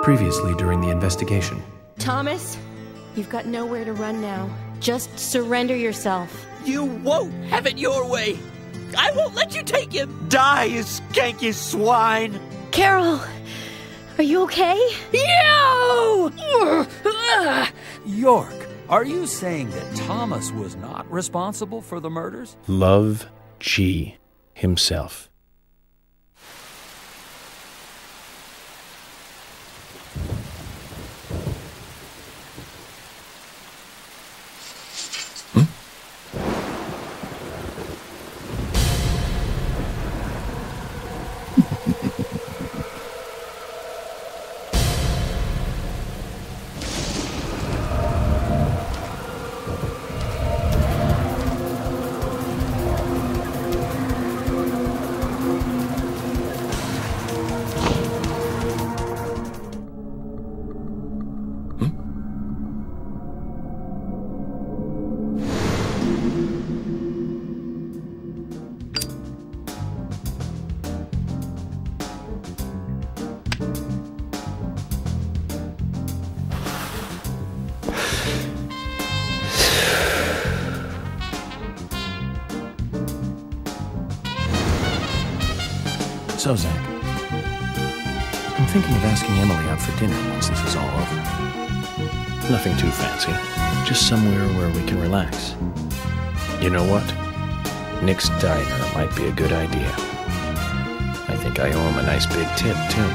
Previously during the investigation. Thomas, you've got nowhere to run now. Just surrender yourself. You won't have it your way. I won't let you take him. Die, you skanky swine. Carol, are you okay? You! York, are you saying that Thomas was not responsible for the murders? Love G himself. So, Zach, I'm thinking of asking Emily out for dinner once this is all over. Nothing too fancy, just somewhere where we can relax. You know what? Nick's Diner might be a good idea. I think I owe him a nice big tip, too.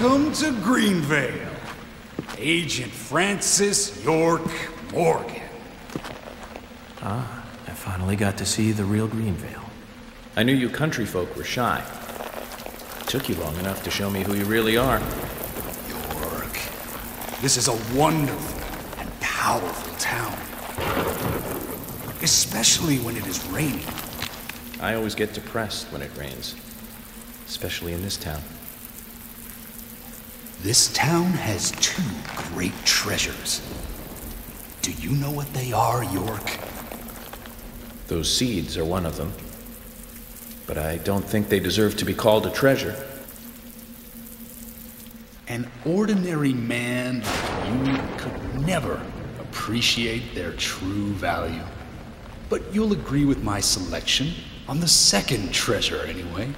Welcome to Greenvale. Agent Francis York Morgan. Ah, I finally got to see the real Greenvale. I knew you country folk were shy. It took you long enough to show me who you really are. York, this is a wonderful and powerful town. Especially when it is raining. I always get depressed when it rains. Especially in this town. This town has two great treasures. Do you know what they are, York? Those seeds are one of them. But I don't think they deserve to be called a treasure. An ordinary man like you could never appreciate their true value. But you'll agree with my selection on the second treasure, anyway.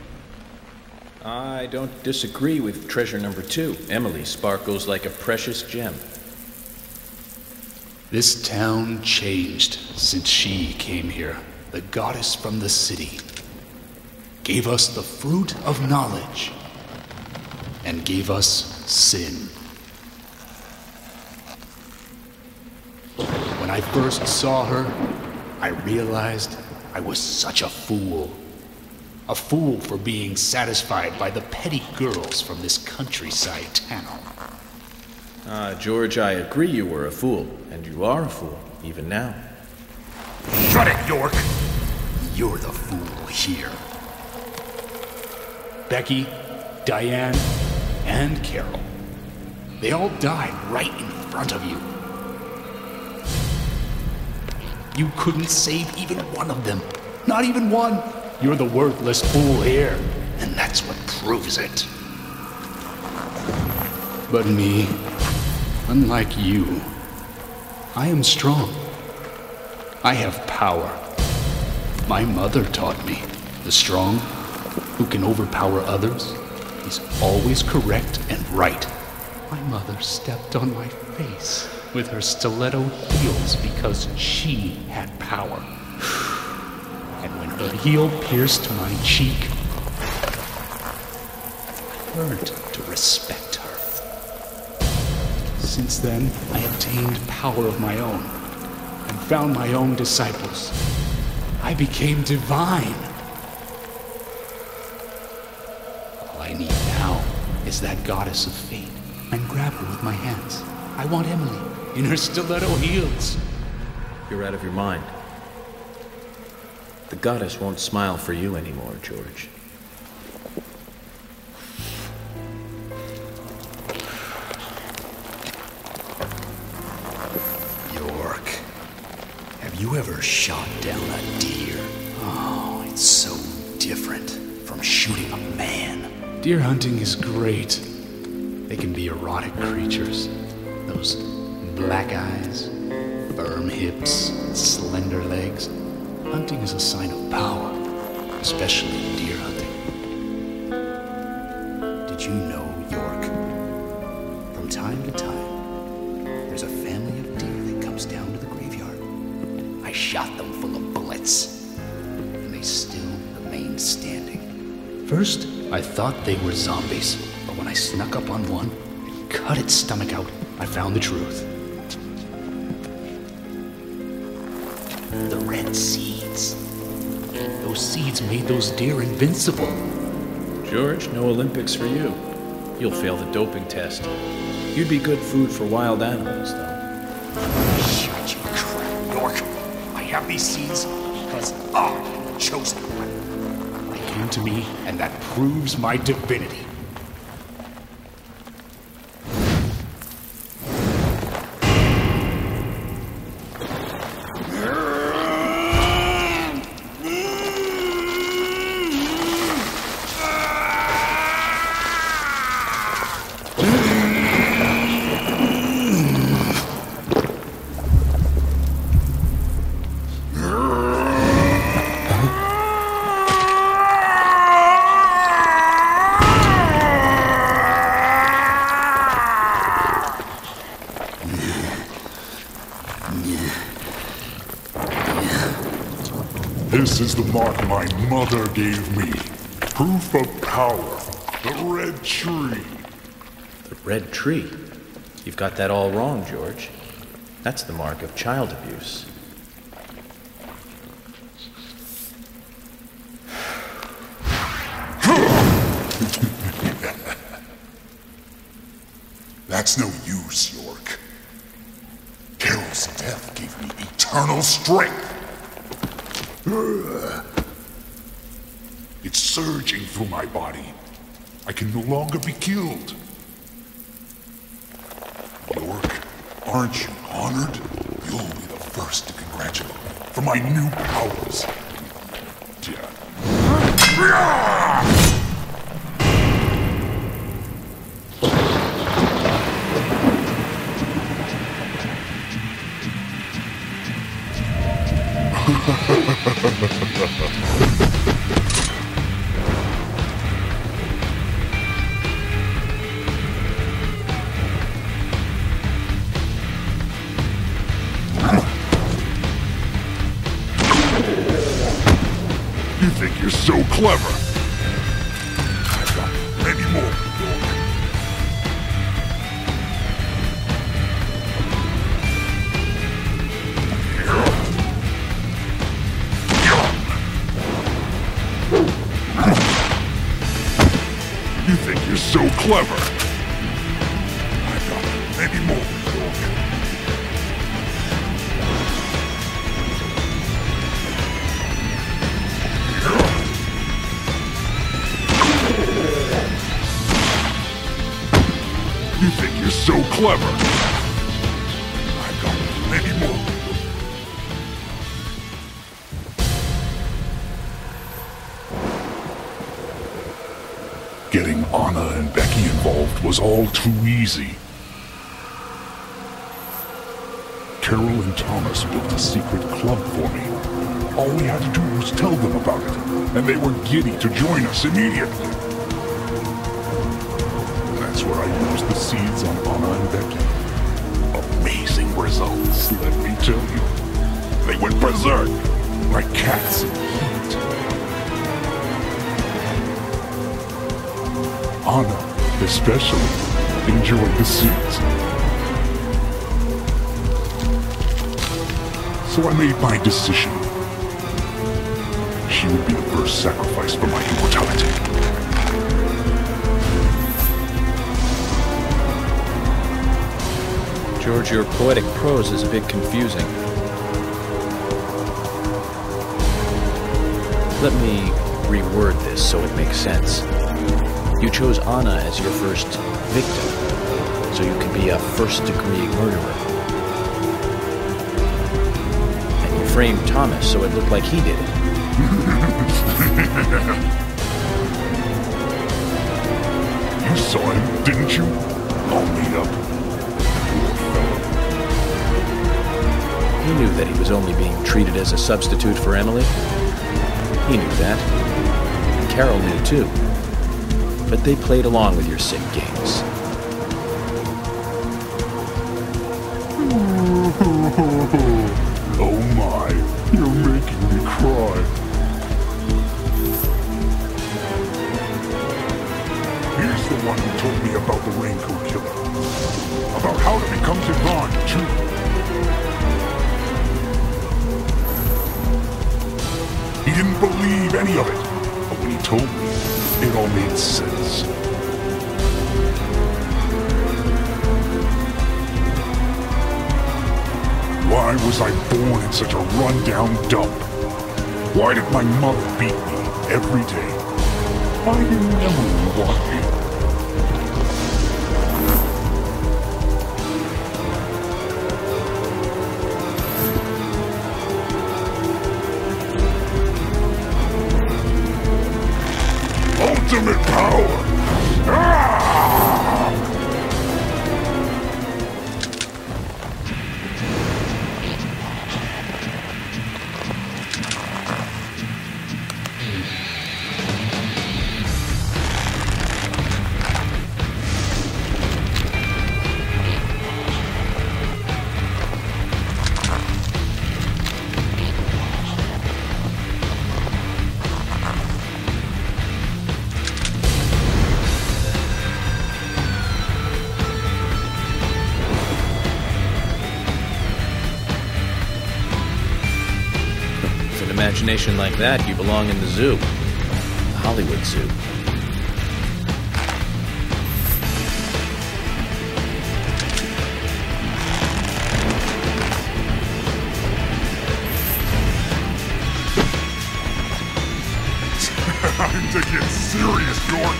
I don't disagree with treasure number 2. Emily sparkles like a precious gem. This town changed since she came here, the goddess from the city. Gave us the fruit of knowledge, and gave us sin. When I first saw her, I realized I was such a fool. A fool for being satisfied by the petty girls from this countryside town. George, I agree you were a fool, and you are a fool, even now. Shut it, York! You're the fool here. Becky, Diane, and Carol. They all died right in front of you. You couldn't save even one of them. Not even one. You're the worthless fool here, and that's what proves it. But me, unlike you, I am strong. I have power. My mother taught me, the strong, who can overpower others, is always correct and right. My mother stepped on my face with her stiletto heels because she had power. And when her heel pierced my cheek, I learned to respect her. Since then, I obtained power of my own and found my own disciples. I became divine. All I need now is that goddess of fate and grab her with my hands. I want Emily in her stiletto heels. You're out of your mind. The goddess won't smile for you anymore, George. York, have you ever shot down a deer? Oh, it's so different from shooting a man. Deer hunting is great. They can be erotic creatures. Those black eyes, firm hips, slender legs. Hunting is a sign of power, especially in deer hunting. Did you know, York? From time to time, there's a family of deer that comes down to the graveyard. I shot them full of bullets, and they still remain standing. First, I thought they were zombies, but when I snuck up on one and cut its stomach out, I found the truth. The red seeds. Those seeds made those deer invincible. George, no Olympics for you. You'll fail the doping test. You'd be good food for wild animals, though. Shut your crap, York. I have these seeds because I'm the chosen one. They came to me, and that proves my divinity. This is the mark my mother gave me. Proof of power. The red tree. red tree. You've got that all wrong, George. That's the mark of child abuse. That's no use, York. Carol's death gave me eternal strength. It's surging through my body. I can no longer be killed. York, aren't you honored? You'll be the first to congratulate me for my new powers. You think you're so clever? I've got many more, York. You think you're so clever? I've got many more, York. You think you're so clever? I've got many more. Getting Anna and Becky involved was all too easy. Carol and Thomas built a secret club for me. All we had to do was tell them about it, and they were giddy to join us immediately. That's where I used the seeds on Anna and Becky. Amazing results, let me tell you. They went berserk, like cats in heat. Anna, especially, enjoyed the seeds. So I made my decision. She would be the first sacrifice for my immortality. George, your poetic prose is a bit confusing. Let me reword this so it makes sense. You chose Anna as your first victim, so you could be a first-degree murderer. And you framed Thomas so it looked like he did it. You saw him, didn't you? All made up. He knew that he was only being treated as a substitute for Emily. He knew that. Carol knew too. But they played along with your sick games. Oh my, you're making me cry. Here's the one who told me about the Raincoat Killer. About how to become divine, too. He didn't believe any of it, but when he told me, it all made sense. Why was I born in such a run-down dump? Why did my mother beat me every day? Why didn't Emily want me? Ultimate power! Ah! imagination like that, you belong in the zoo. The Hollywood Zoo. Time to get serious, York.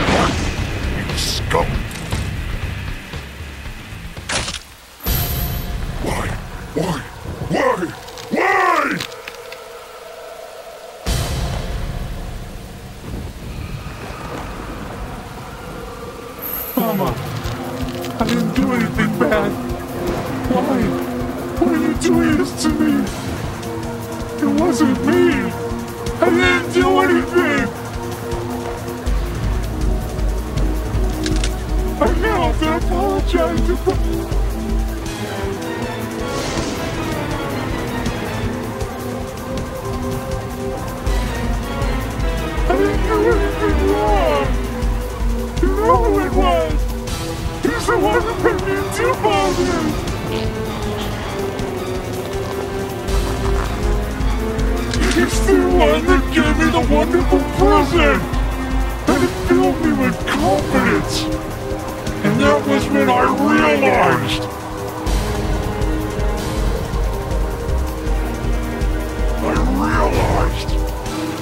Why? You scum. Why? Mama, I didn't do anything bad. Why? Why are you doing this to me? It wasn't me. I didn't do anything. I now have to apologize to I didn't do anything wrong. You know who it was. He's the one who made me do all this. He's the one that gave me the wonderful present. And it filled me with confidence. And that was when I realized.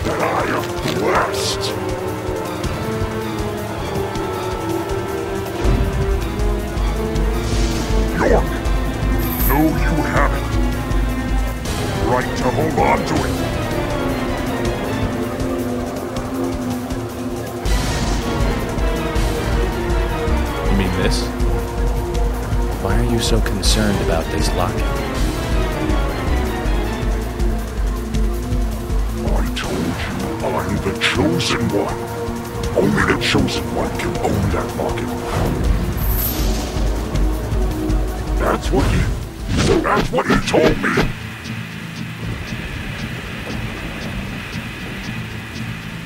That I am blessed. York, no, you haven't. Right to hold on to it. You mean this? Why are you so concerned about this locket? I'm the chosen one. Only the chosen one can own that locket. That's what he told me.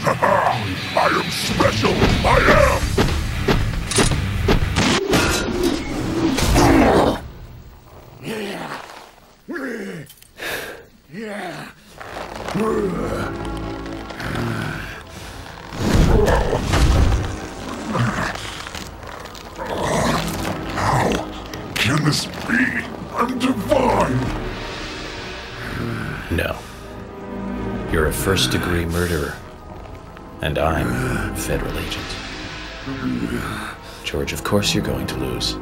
Haha! I am special. I am. Can this be? I'm divine! No. You're a first-degree murderer. And I'm a federal agent. George, of course you're going to lose.